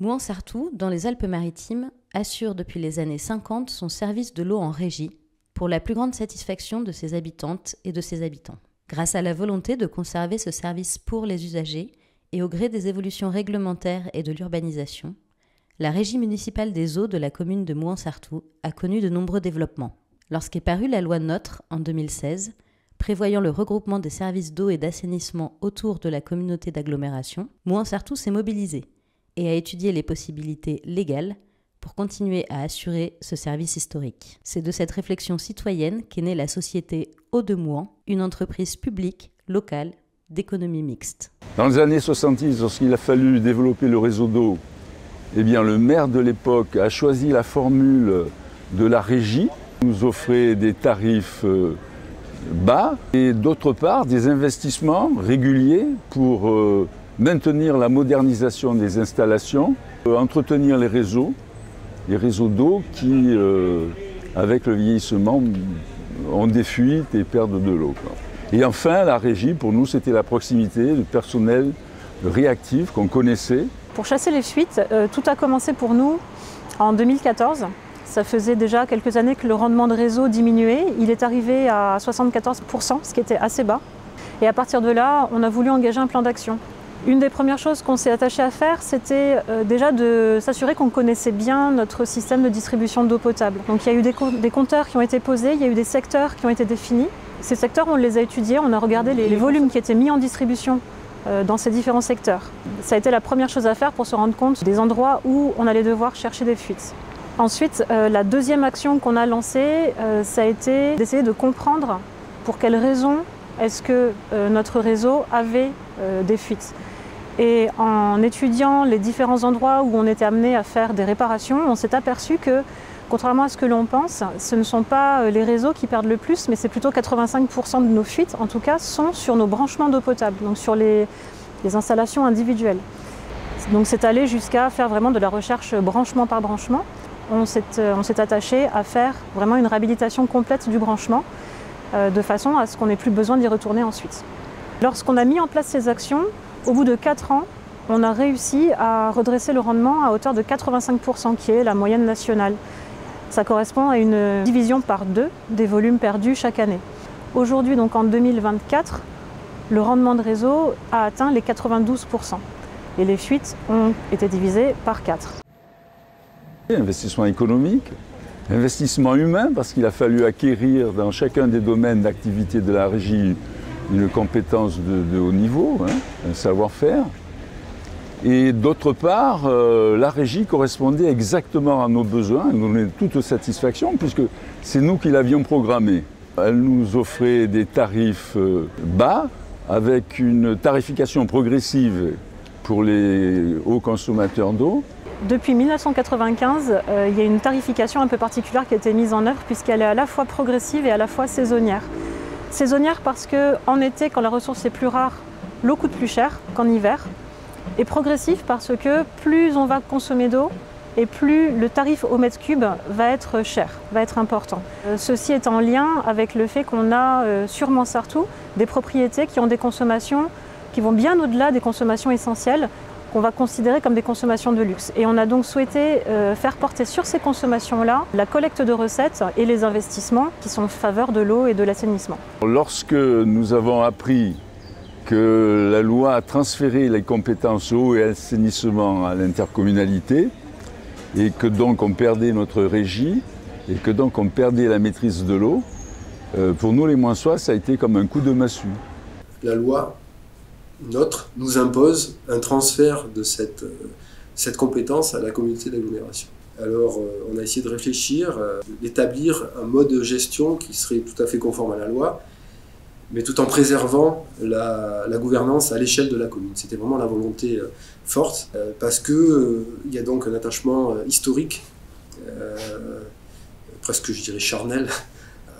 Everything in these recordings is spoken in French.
Mouans-Sartoux, dans les Alpes-Maritimes, assure depuis les années 50 son service de l'eau en régie, pour la plus grande satisfaction de ses habitantes et de ses habitants. Grâce à la volonté de conserver ce service pour les usagers et au gré des évolutions réglementaires et de l'urbanisation, la Régie municipale des eaux de la commune de Mouans-Sartoux a connu de nombreux développements. Lorsqu'est parue la loi NOTRe en 2016, prévoyant le regroupement des services d'eau et d'assainissement autour de la communauté d'agglomération, Mouans-Sartoux s'est mobilisé et a étudié les possibilités légales pour continuer à assurer ce service historique. C'est de cette réflexion citoyenne qu'est née la société Eau de Mouans, une entreprise publique, locale, d'économie mixte. Dans les années 70, lorsqu'il a fallu développer le réseau d'eau, le maire de l'époque a choisi la formule de la régie, nous offrait des tarifs bas et d'autre part des investissements réguliers pour maintenir la modernisation des installations, entretenir les réseaux d'eau qui, avec le vieillissement, ont des fuites et perdent de l'eau. Et enfin, la régie, pour nous, c'était la proximité, le personnel réactif qu'on connaissait. Pour chasser les fuites, tout a commencé pour nous en 2014. Ça faisait déjà quelques années que le rendement de réseau diminuait. Il est arrivé à 74%, ce qui était assez bas. Et à partir de là, on a voulu engager un plan d'action. Une des premières choses qu'on s'est attaché à faire, c'était déjà de s'assurer qu'on connaissait bien notre système de distribution d'eau potable. Donc il y a eu des compteurs qui ont été posés, il y a eu des secteurs qui ont été définis. Ces secteurs, on les a étudiés, on a regardé les volumes qui étaient mis en distribution dans ces différents secteurs. Ça a été la première chose à faire pour se rendre compte des endroits où on allait devoir chercher des fuites. Ensuite, la deuxième action qu'on a lancée, ça a été d'essayer de comprendre pour quelles raisons est-ce que notre réseau avait des fuites. Et en étudiant les différents endroits où on était amené à faire des réparations, on s'est aperçu que, contrairement à ce que l'on pense, ce ne sont pas les réseaux qui perdent le plus, mais c'est plutôt 85% de nos fuites, en tout cas, sont sur nos branchements d'eau potable, donc sur les installations individuelles. Donc c'est allé jusqu'à faire vraiment de la recherche branchement par branchement. On s'est attaché à faire vraiment une réhabilitation complète du branchement, de façon à ce qu'on n'ait plus besoin d'y retourner ensuite. Lorsqu'on a mis en place ces actions, au bout de 4 ans, on a réussi à redresser le rendement à hauteur de 85%, qui est la moyenne nationale. Ça correspond à une division par 2 des volumes perdus chaque année. Aujourd'hui, donc en 2024, le rendement de réseau a atteint les 92%. Et les fuites ont été divisées par 4. Investissement économique, investissement humain, parce qu'il a fallu acquérir dans chacun des domaines d'activité de la régie une compétence de haut niveau, un savoir-faire. Et d'autre part, la régie correspondait exactement à nos besoins, elle nous donnait toute satisfaction, puisque c'est nous qui l'avions programmée. Elle nous offrait des tarifs bas, avec une tarification progressive pour les hauts consommateurs d'eau. Depuis 1995, il y a une tarification un peu particulière qui a été mise en œuvre, puisqu'elle est à la fois progressive et à la fois saisonnière. Saisonnière parce qu'en été, quand la ressource est plus rare, l'eau coûte plus cher qu'en hiver. Et progressive parce que plus on va consommer d'eau et plus le tarif au mètre cube va être cher, va être important. Ceci est en lien avec le fait qu'on a sur Mouans-Sartoux des propriétés qui ont des consommations qui vont bien au-delà des consommations essentielles, qu'on va considérer comme des consommations de luxe. Et on a donc souhaité faire porter sur ces consommations-là la collecte de recettes et les investissements qui sont en faveur de l'eau et de l'assainissement. Lorsque nous avons appris que la loi a transféré les compétences eau et assainissement à l'intercommunalité et que donc on perdait notre régie et que donc on perdait la maîtrise de l'eau, pour nous les Moinsois, ça a été comme un coup de massue. La loi NOTRe nous impose un transfert de cette compétence à la communauté d'agglomération. Alors on a essayé de réfléchir, d'établir un mode de gestion qui serait tout à fait conforme à la loi, mais tout en préservant la gouvernance à l'échelle de la commune. C'était vraiment la volonté forte, parce qu'il y a donc un attachement historique, presque je dirais charnel,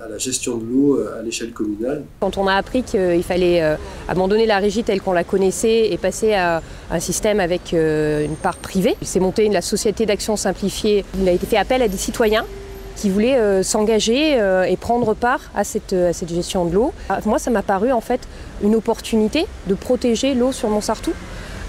à la gestion de l'eau à l'échelle communale. Quand on a appris qu'il fallait abandonner la régie telle qu'on la connaissait et passer à un système avec une part privée, il s'est monté la société d'action simplifiée. Il a été fait appel à des citoyens qui voulaient s'engager et prendre part à cette gestion de l'eau. Moi, ça m'a paru en fait une opportunité de protéger l'eau sur Mouans-Sartoux,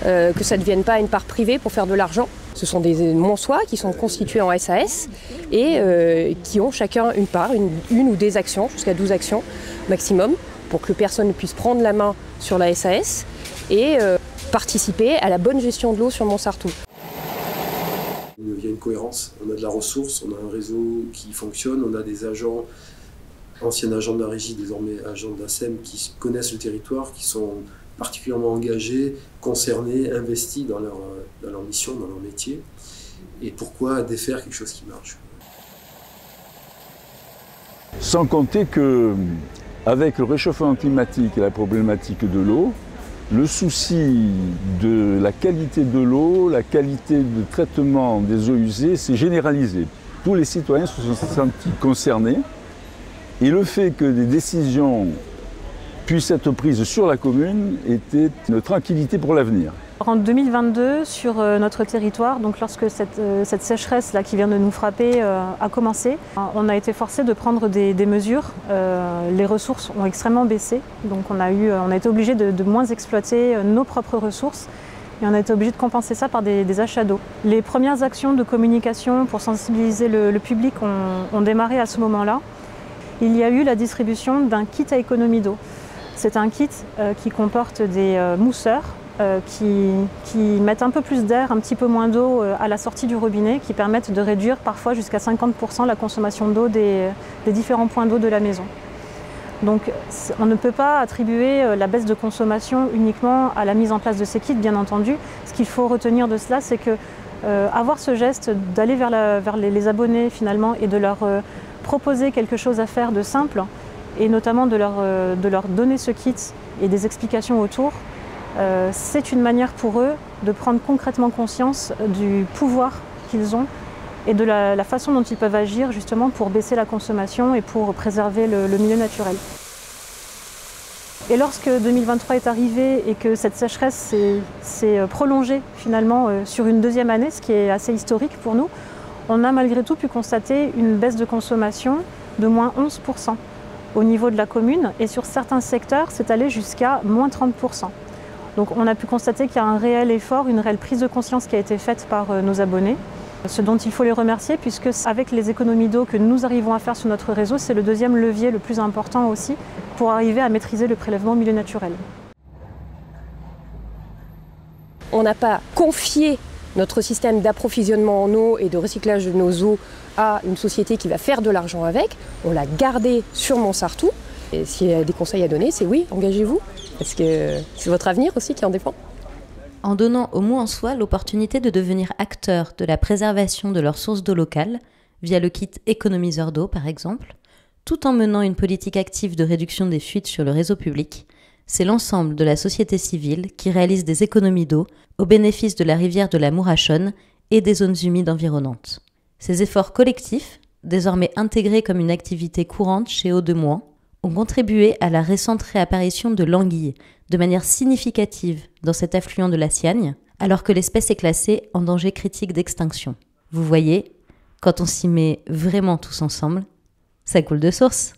que ça ne devienne pas une part privée pour faire de l'argent. Ce sont des monceaux qui sont constitués en SAS et qui ont chacun une part, une ou des actions, jusqu'à 12 actions maximum, pour que personne puisse prendre la main sur la SAS et participer à la bonne gestion de l'eau sur Montsartou. Il y a une cohérence, on a de la ressource, on a un réseau qui fonctionne, on a des agents, anciens agents de la régie, désormais agents de l'ASEM, qui connaissent le territoire, qui sont particulièrement engagés, concernés, investis dans leur mission, dans leur métier. Et pourquoi défaire quelque chose qui marche? Sans compter que, avec le réchauffement climatique et la problématique de l'eau, le souci de la qualité de l'eau, la qualité de traitement des eaux usées s'est généralisé. Tous les citoyens se sont sentis concernés et le fait que des décisions puissent être prises sur la commune était une tranquillité pour l'avenir. En 2022, sur notre territoire, donc lorsque cette sécheresse-là qui vient de nous frapper a commencé, on a été forcé de prendre des mesures. Les ressources ont extrêmement baissé, donc on a été obligé de moins exploiter nos propres ressources et on a été obligé de compenser ça par des achats d'eau. Les premières actions de communication pour sensibiliser le public ont démarré à ce moment-là. Il y a eu la distribution d'un kit à économie d'eau. C'est un kit qui comporte des mousseurs qui mettent un peu plus d'air, un petit peu moins d'eau à la sortie du robinet, qui permettent de réduire parfois jusqu'à 50% la consommation d'eau des différents points d'eau de la maison. Donc on ne peut pas attribuer la baisse de consommation uniquement à la mise en place de ces kits, bien entendu. Ce qu'il faut retenir de cela, c'est que avoir ce geste d'aller vers les abonnés finalement et de leur proposer quelque chose à faire de simple, et notamment de leur donner ce kit et des explications autour, c'est une manière pour eux de prendre concrètement conscience du pouvoir qu'ils ont et de la façon dont ils peuvent agir justement pour baisser la consommation et pour préserver le milieu naturel. Et lorsque 2023 est arrivé et que cette sécheresse s'est prolongée finalement sur une deuxième année, ce qui est assez historique pour nous, on a malgré tout pu constater une baisse de consommation de moins 11% au niveau de la commune et sur certains secteurs, c'est allé jusqu'à moins 30%. Donc on a pu constater qu'il y a un réel effort, une réelle prise de conscience qui a été faite par nos abonnés, ce dont il faut les remercier puisque avec les économies d'eau que nous arrivons à faire sur notre réseau, c'est le deuxième levier le plus important aussi pour arriver à maîtriser le prélèvement au milieu naturel. On n'a pas confié notre système d'approvisionnement en eau et de recyclage de nos eaux à une société qui va faire de l'argent avec. On l'a gardé sur Montsartou. Et s'il y a des conseils à donner, c'est oui, engagez-vous. Parce que c'est votre avenir aussi qui en dépend. En donnant au mot en soi l'opportunité de devenir acteur de la préservation de leurs sources d'eau locales, via le kit économiseur d'eau par exemple, tout en menant une politique active de réduction des fuites sur le réseau public, c'est l'ensemble de la société civile qui réalise des économies d'eau au bénéfice de la rivière de la Mourachonne et des zones humides environnantes. Ces efforts collectifs, désormais intégrés comme une activité courante chez Eau de Mouan, ont contribué à la récente réapparition de l'anguille de manière significative dans cet affluent de la Siagne, alors que l'espèce est classée en danger critique d'extinction. Vous voyez, quand on s'y met vraiment tous ensemble, ça coule de source.